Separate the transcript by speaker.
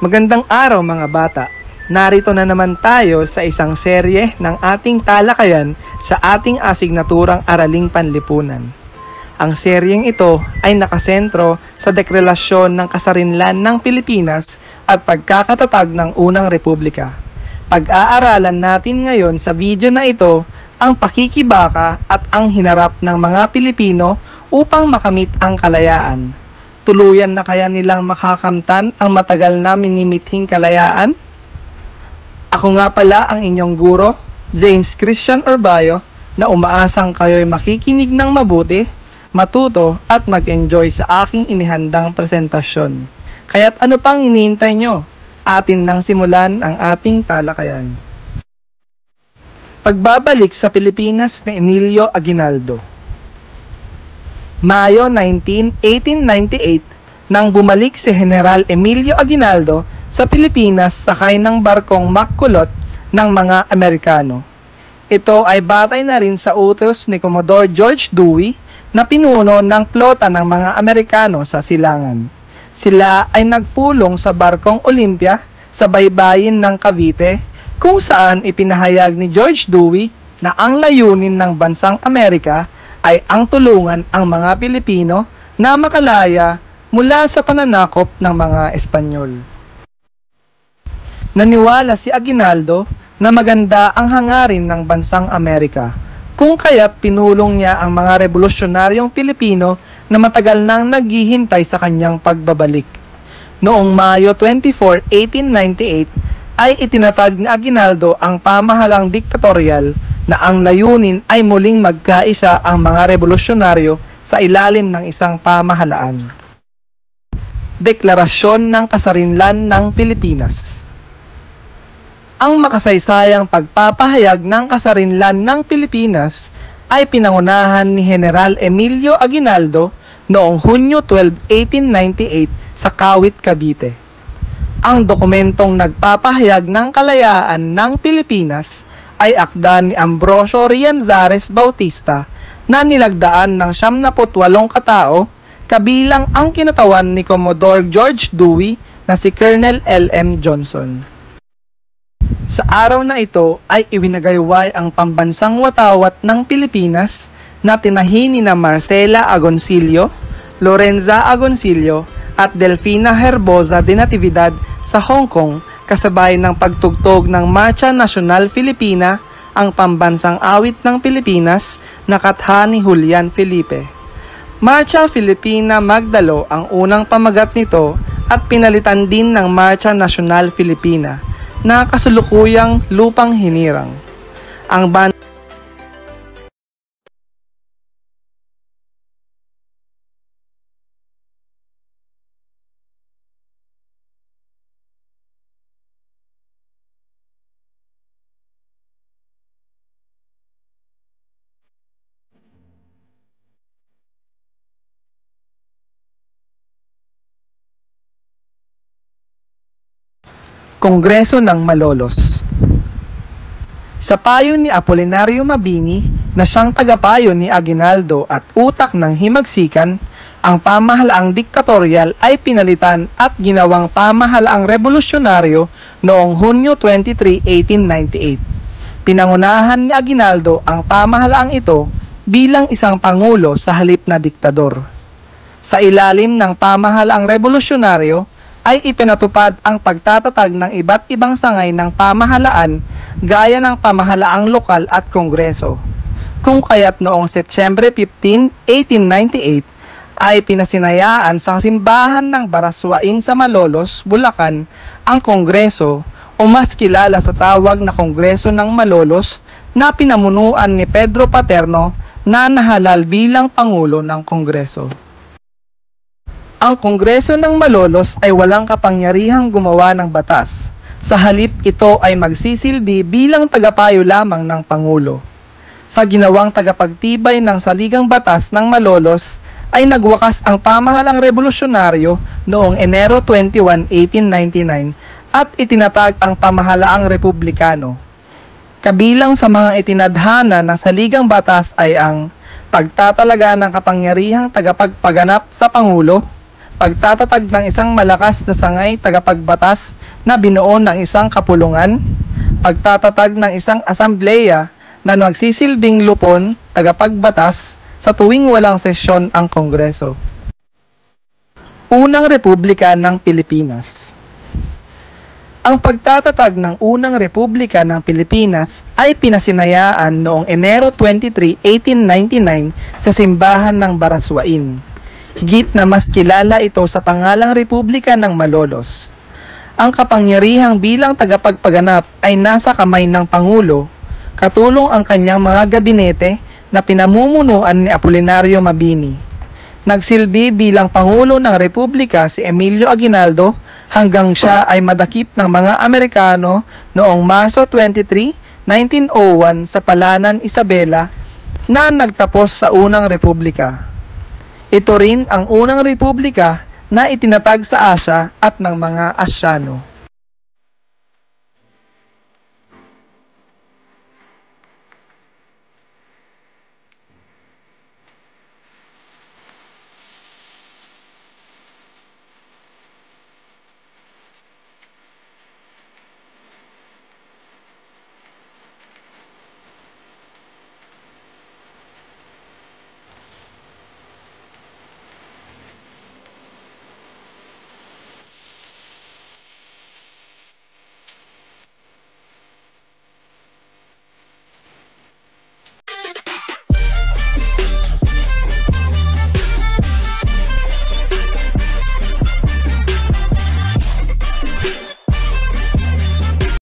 Speaker 1: Magandang araw mga bata. Narito na naman tayo sa isang serye ng ating talakayan sa ating asignaturang Araling Panlipunan. Ang seryeng ito ay nakasentro sa deklarasyon ng kasarinlan ng Pilipinas at pagkakatatag ng Unang Republika. Pag-aaralan natin ngayon sa video na ito ang pakikibaka at ang hinarap ng mga Pilipino upang makamit ang kalayaan. Tuluyan na kaya nilang makakamtan ang matagal na minimithing kalayaan? Ako nga pala ang inyong guro, James Christian Orbayo, na umaasang kayo'y makikinig ng mabuti, matuto at mag-enjoy sa aking inihandang presentasyon. Kaya't ano pang iniintay nyo? Atin nang simulan ang ating talakayan. Pagbabalik sa Pilipinas ni Emilio Aguinaldo. Mayo 19, 1898, nang bumalik si General Emilio Aguinaldo sa Pilipinas sakay ng barkong Makulot ng mga Amerikano. Ito ay batay na rin sa utos ni Commodore George Dewey na pinuno ng plota ng mga Amerikano sa silangan. Sila ay nagpulong sa barkong Olympia sa baybayin ng Cavite kung saan ipinahayag ni George Dewey na ang layunin ng bansang Amerika ay ang tulungan ang mga Pilipino na makalaya mula sa pananakop ng mga Espanyol. Naniwala si Aguinaldo na maganda ang hangarin ng bansang Amerika, kung kaya't pinulong niya ang mga revolusyonaryong Pilipino na matagal nang naghihintay sa kanyang pagbabalik. Noong Mayo 24, 1898, ay itinatag ni Aguinaldo ang pamahalang diktatorial na ang layunin ay muling magkaisa ang mga revolusyonaryo sa ilalim ng isang pamahalaan. Deklarasyon ng Kasarinlan ng Pilipinas. Ang makasaysayang pagpapahayag ng kasarinlan ng Pilipinas ay pinangunahan ni General Emilio Aguinaldo noong Hunyo 12, 1898 sa Kawit, Cavite. Ang dokumentong nagpapahayag ng kalayaan ng Pilipinas ay akda ni Ambrosio Rianzares Bautista na nilagdaan ng 78 katao kabilang ang kinatawan ni Commodore George Dewey na si Colonel L.M. Johnson. Sa araw na ito ay iwinagayway ang pambansang watawat ng Pilipinas na tinahin ni Marcela Agoncillo, Lorenza Agoncillo at Delfina Herbosa de Natividad sa Hong Kong kasabay ng pagtugtog ng Marcha Nacional Filipina, ang pambansang awit ng Pilipinas na katha ni Julian Felipe. Marcha Filipina Magdalo ang unang pamagat nito at pinalitan din ng Marcha Nacional Filipina na kasulukuyang lupang hinirang. Ang Kongreso ng Malolos. Sa payo ni Apolinario Mabini na siyang tagapayo ni Aguinaldo at utak ng himagsikan, ang pamahalaang diktatorial ay pinalitan at ginawang pamahalaang revolusyonaryo noong Hunyo 23, 1898. Pinangunahan ni Aguinaldo ang pamahalaang ito bilang isang pangulo sa halip na diktador. Sa ilalim ng pamahalaang revolusyonaryo, ay ipinatupad ang pagtatatag ng iba't ibang sangay ng pamahalaan gaya ng pamahalaang lokal at kongreso. Kung kaya't noong Setyembre 15, 1898 ay pinasinayaan sa simbahan ng Baraswain sa Malolos, Bulacan ang kongreso o mas kilala sa tawag na Kongreso ng Malolos na pinamunuan ni Pedro Paterno na nahalal bilang Pangulo ng Kongreso. Ang Kongreso ng Malolos ay walang kapangyarihang gumawa ng batas. Sa halip, ito ay magsisilbi bilang tagapayo lamang ng Pangulo. Sa ginawang tagapagtibay ng saligang batas ng Malolos, ay nagwakas ang pamahalang revolusyonaryo noong Enero 21, 1899 at itinatag ang pamahalaang republikano. Kabilang sa mga itinadhana ng saligang batas ay ang pagtatalaga ng kapangyarihang tagapagpaganap sa Pangulo, pagtatatag ng isang malakas na sangay tagapagbatas na binuo ng isang kapulungan, pagtatatag ng isang asambleya na magsisilbing lupon tagapagbatas sa tuwing walang sesyon ang Kongreso. Unang Republika ng Pilipinas. Ang pagtatatag ng Unang Republika ng Pilipinas ay pinasinayaan noong Enero 23, 1899 sa simbahan ng Baraswain. Higit na mas kilala ito sa pangalang Republika ng Malolos. Ang kapangyarihang bilang tagapagpaganap ay nasa kamay ng Pangulo, katulong ang kanyang mga gabinete na pinamumunuan ni Apolinario Mabini. Nagsilbi bilang Pangulo ng Republika si Emilio Aguinaldo hanggang siya ay madakip ng mga Amerikano noong Marso 23, 1901 sa Palanan, Isabela na nagtapos sa Unang Republika. Ito rin ang Unang Republika na itinatag sa Asya at ng mga Asyano.